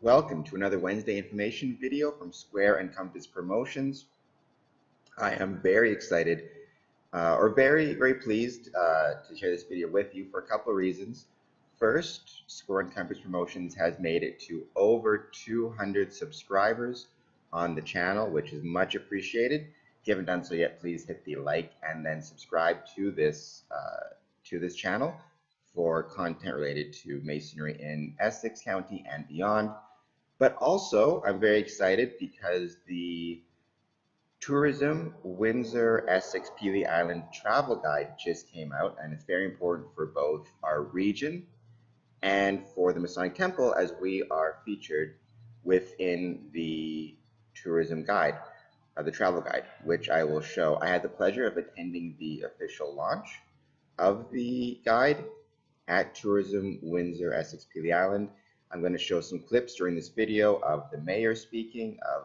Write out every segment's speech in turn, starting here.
Welcome to another Wednesday information video from Square and Compass Promotions. I am very excited very pleased to share this video with you for a couple of reasons. First, Square and Compass Promotions has made it to over 200 subscribers on the channel, which is much appreciated. If you haven't done so yet, please hit the like and then subscribe to this channel for content related to masonry in Essex County and beyond. But also, I'm very excited because the Tourism Windsor Essex Peely Island Travel Guide just came out, and it's very important for both our region and for the Masonic Temple, as we are featured within the tourism guide, the travel guide, which I will show. I had the pleasure of attending the official launch of the guide at Tourism Windsor Essex Peely Island. I'm going to show some clips during this video of the mayor speaking, of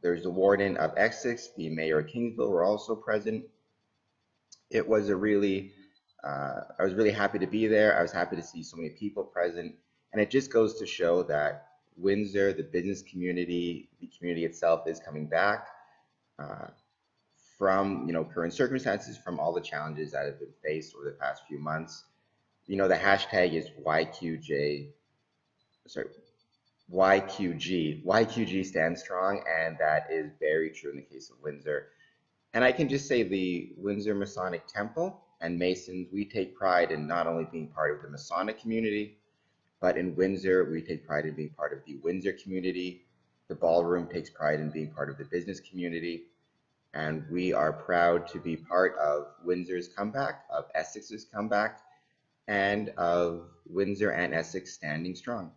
there's the warden of Essex, the mayor of Kingsville were also present. It was I was really happy to be there. I was happy to see so many people present, and it just goes to show that Windsor, the business community, the community itself is coming back from current circumstances, from all the challenges that have been faced over the past few months. The hashtag is YQG. YQG stands strong, and that is very true in the case of Windsor. And I can just say the Windsor Masonic Temple and Masons, we take pride in not only being part of the Masonic community, but in Windsor, we take pride in being part of the Windsor community. The ballroom takes pride in being part of the business community. And we are proud to be part of Windsor's comeback, of Essex's comeback, and of Windsor and Essex standing strong.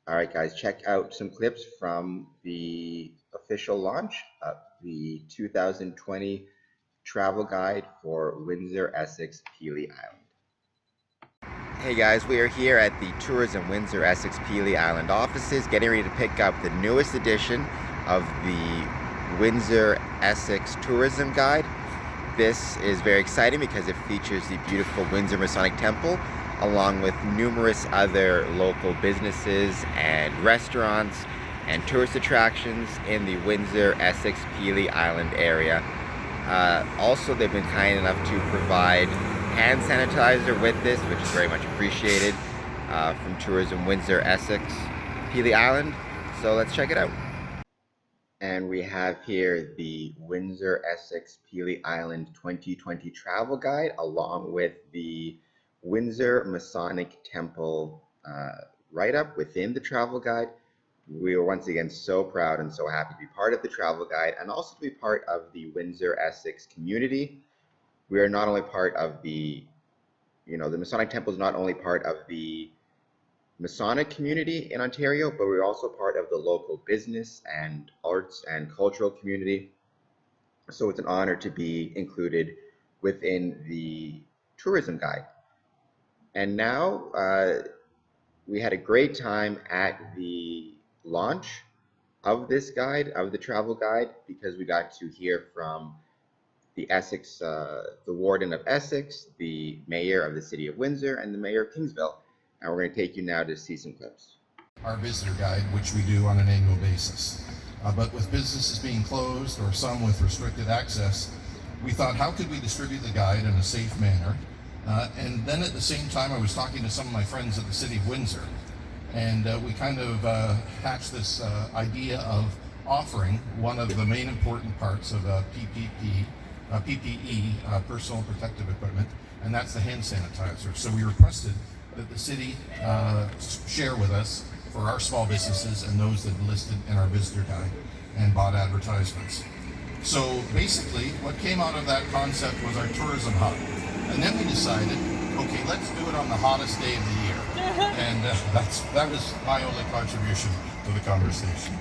All right, guys, check out some clips from the official launch of the 2020 travel guide for Windsor Essex Peely Island. Hey guys, we are here at the Tourism Windsor Essex Peely Island offices, getting ready to pick up the newest edition of the Windsor Essex Tourism Guide. This is very exciting because it features the beautiful Windsor Masonic Temple, along with numerous other local businesses and restaurants and tourist attractions in the Windsor Essex Peely Island area. Also, they've been kind enough to provide hand sanitizer with this, which is very much appreciated, from Tourism Windsor Essex Peely Island. So let's check it out. And we have here the Windsor Essex Peely Island 2020 travel guide, along with the Windsor Masonic Temple write-up within the travel guide. We are once again so proud and so happy to be part of the travel guide, and also to be part of the Windsor Essex community. We are not only part of the Masonic Temple is not only part of the Masonic community in Ontario, but we're also part of the local business and arts and cultural community. So it's an honor to be included within the tourism guide. And now we had a great time at the launch of this guide, of the travel guide, because we got to hear from the warden of Essex, the mayor of the city of Windsor, and the mayor of Kingsville. And we're going to take you now to see some clips. Our visitor guide, which we do on an annual basis. But with businesses being closed or some with restricted access, we thought, how could we distribute the guide in a safe manner? And then at the same time, I was talking to some of my friends at the city of Windsor, and we kind of hatched this idea of offering one of the main important parts of PPE, personal protective equipment, and that's the hand sanitizer. So we requested that the city share with us for our small businesses and those that listed in our visitor guide and bought advertisements. So basically, what came out of that concept was our tourism hub. And then we decided, okay, let's do it on the hottest day of the year. And that was my only contribution to the conversation.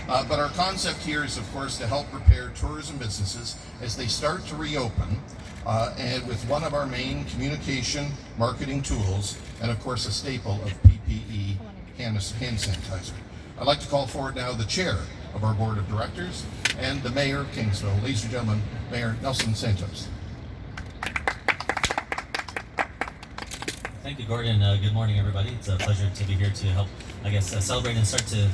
But our concept here is, of course, to help prepare tourism businesses as they start to reopen, and with one of our main communication marketing tools, and of course a staple of PPE hand sanitizer. I'd like to call forward now the chair of our board of directors and the mayor of Kingsville. Ladies and gentlemen, Mayor Nelson Santos. Thank you, Gordon. Good morning, everybody. It's a pleasure to be here to help, celebrate and start to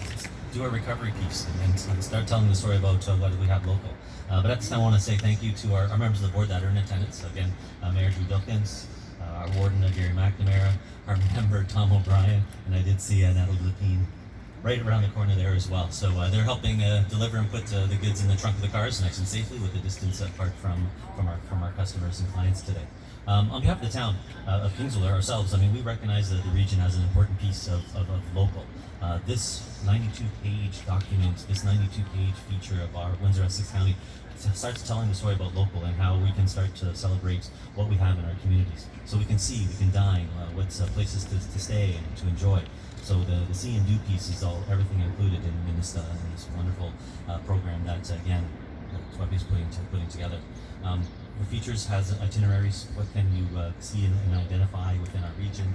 do our recovery piece and start telling the story about what we have local. But at this time, I want to say thank you to our members of the board that are in attendance. Again, Mayor Drew Dilkins, our warden, Gary McNamara, our member, Tom O'Brien, and I did see Natalie Lupine right around the corner there as well. So they're helping deliver and put the goods in the trunk of the cars nice and safely with the distance apart from our customers and clients today. On behalf of the town of Kingsville ourselves, we recognize that the region has an important piece of local. This 92-page document, this 92-page feature of our Windsor Essex County starts telling the story about local and how we can start to celebrate what we have in our communities. So we can see, we can dine, what's places to stay and to enjoy. So the see and do piece is everything included in this wonderful program that again Swepy's putting together. The features has itineraries. What can you see and identify within our region?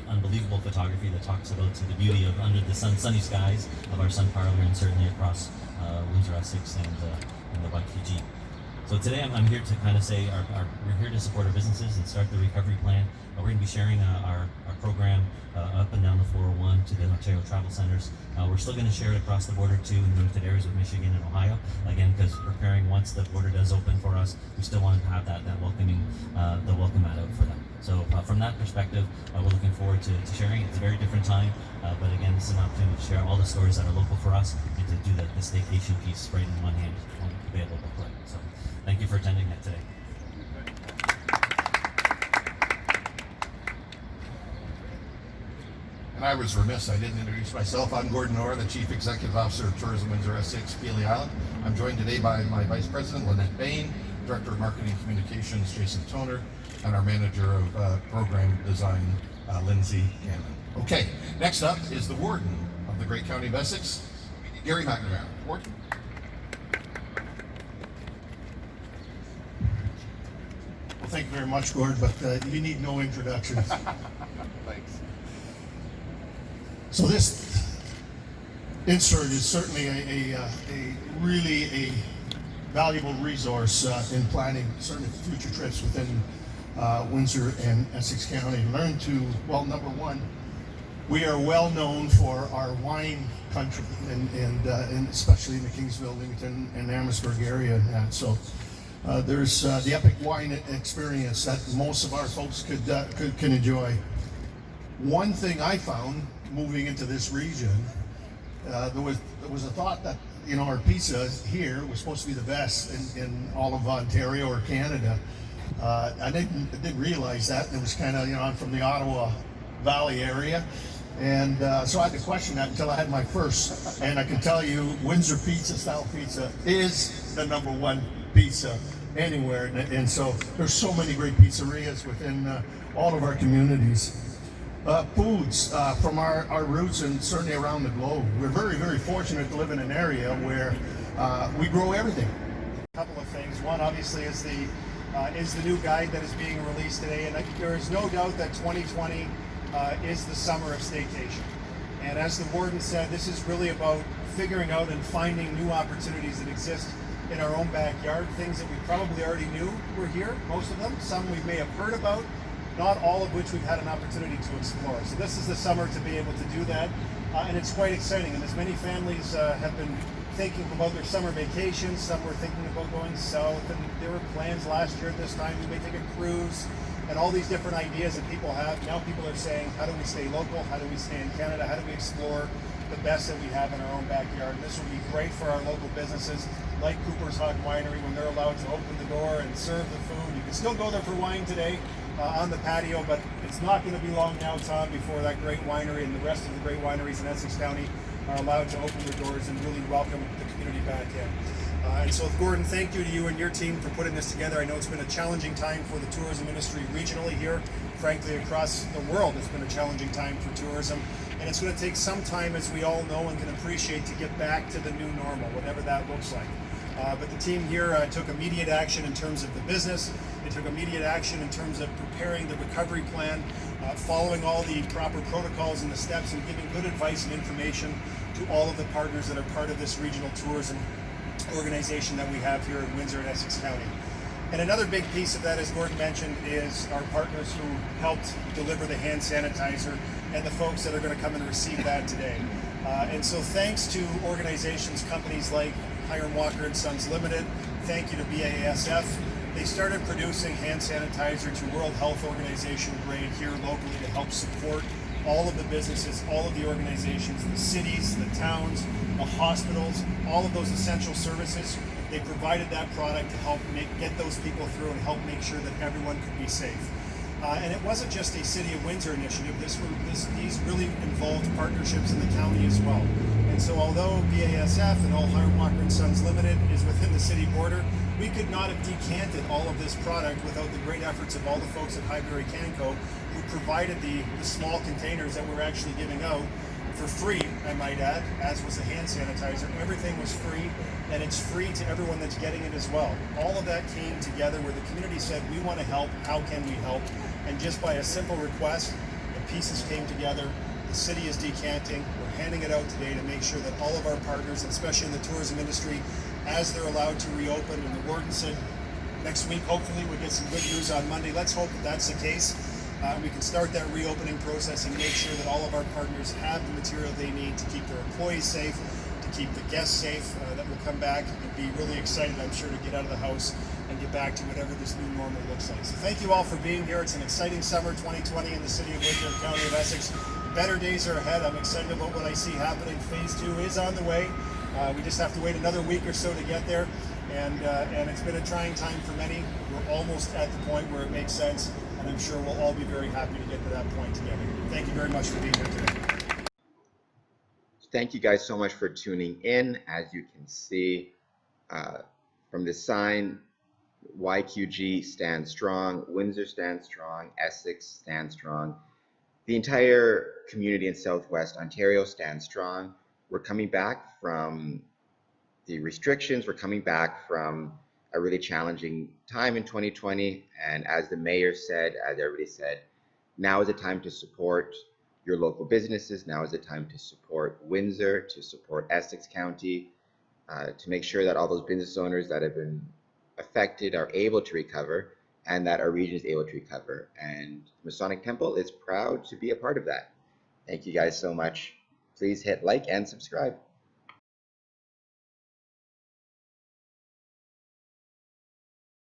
Unbelievable photography that talks about the beauty of under the sunny skies of our sun parlor and certainly across Windsor Essex and the YPG. So today I'm here to kind of say we're here to support our businesses and start the recovery plan. We're going to be sharing our program up and down the 401 to the Ontario travel centers. We're still going to share it across the border too in limited areas with Michigan and Ohio. Again, because preparing once the border does open for us, we still want to have that welcoming, the welcome mat out for them. So from that perspective, we're looking forward to sharing. It's a very different time, but again, this is an opportunity to share all the stories that are local for us and to do the staycation piece right in one hand, available quick. So thank you for attending that today. And I was remiss, I didn't introduce myself. I'm Gordon Orr, the Chief Executive Officer of Tourism Windsor Essex, Peely Island. I'm joined today by my Vice President, Lynette Bain, Director of Marketing Communications, Jason Toner, and our Manager of Program Design, Lindsay Cannon. Okay, next up is the Warden of the Great County of Essex, Gary McNamara. Warden. Well, thank you very much, Gord, but you need no introductions. Thanks. So this insert is certainly a really valuable resource in planning certainly future trips within Windsor and Essex County. Learn to, well, number one, we are well known for our wine country and especially in the Kingsville, Leamington, and Amherstburg area and that. So there's the epic wine experience that most of our folks can enjoy. One thing I found moving into this region, there was a thought that our pizza here was supposed to be the best in all of Ontario or Canada. I didn't realize that. It was kind of I'm from the Ottawa Valley area, and so I had to question that until I had my first. And I can tell you, Windsor style pizza is the #1 pizza anywhere. And so there's so many great pizzerias within all of our communities. Foods from our roots and certainly around the globe. We're very, very fortunate to live in an area where we grow everything. A couple of things. One, obviously, is the new guide that is being released today, and there is no doubt that 2020 is the summer of staycation. And as the warden said, this is really about figuring out and finding new opportunities that exist in our own backyard, things that we probably already knew were here, most of them. Some we may have heard about, not all of which we've had an opportunity to explore. So this is the summer to be able to do that, and it's quite exciting. And as many families have been thinking about their summer vacations, some were thinking about going south, and there were plans last year at this time, we may take a cruise, and all these different ideas that people have. Now people are saying, how do we stay local? How do we stay in Canada? How do we explore the best that we have in our own backyard? And this will be great for our local businesses like Cooper's Hog Winery when they're allowed to open the door and serve the food. You can still go there for wine today on the patio, but it's not going to be long now, Tom, before that great winery and the rest of the great wineries in Essex County are allowed to open their doors and really welcome the community back in. And so, Gordon, thank you to you and your team for putting this together. I know it's been a challenging time for the tourism industry regionally here. Frankly, across the world, it's been a challenging time for tourism. And it's going to take some time, as we all know and can appreciate, to get back to the new normal, whatever that looks like. But the team here took immediate action in terms of the business. They took immediate action in terms of preparing the recovery plan, following all the proper protocols and the steps, and giving good advice and information to all of the partners that are part of this regional tourism organization that we have here in Windsor and Essex County. And another big piece of that, as Gordon mentioned, is our partners who helped deliver the hand sanitizer and the folks that are going to come and receive that today. And so thanks to organizations, companies like Hiram Walker and Sons Limited, thank you to BASF. They started producing hand sanitizer to World Health Organization grade here locally to help support all of the businesses, all of the organizations, the cities, the towns, the hospitals, all of those essential services. They provided that product to help get those people through and help make sure that everyone could be safe. And it wasn't just a City of Windsor initiative. These really involved partnerships in the county as well. And so although BASF and all Hiram Walker and Sons Limited is within the city border, we could not have decanted all of this product without the great efforts of all the folks at Highbury Canco who provided the small containers that we're actually giving out for free, I might add, as was the hand sanitizer. Everything was free, and it's free to everyone that's getting it as well. All of that came together where the community said, we want to help, how can we help? And just by a simple request, the pieces came together. The city is decanting. We're handing it out today to make sure that all of our partners, especially in the tourism industry, as they're allowed to reopen, and the warden said next week, hopefully we'll get some good news on Monday. Let's hope that that's the case. We can start that reopening process and make sure that all of our partners have the material they need to keep their employees safe, to keep the guests safe, that will come back and be really excited, I'm sure, to get out of the house and get back to whatever this new normal looks like. So thank you all for being here. It's an exciting summer 2020 in the City of Windsor and County of Essex. Better days are ahead. I'm excited about what I see happening. Phase 2 is on the way. We just have to wait another week or so to get there. And it's been a trying time for many. We're almost at the point where it makes sense, and I'm sure we'll all be very happy to get to that point together. Thank you very much for being here today. Thank you guys so much for tuning in. As you can see from the sign, YQG stands strong, Windsor stands strong, Essex stands strong. The entire community in Southwest Ontario stands strong. We're coming back from the restrictions. We're coming back from a really challenging time in 2020. And as the mayor said, as everybody said, now is the time to support your local businesses. Now is the time to support Windsor, to support Essex County, to make sure that all those business owners that have been affected are able to recover and that our region is able to recover. And Masonic Temple is proud to be a part of that. Thank you guys so much. Please hit like and subscribe.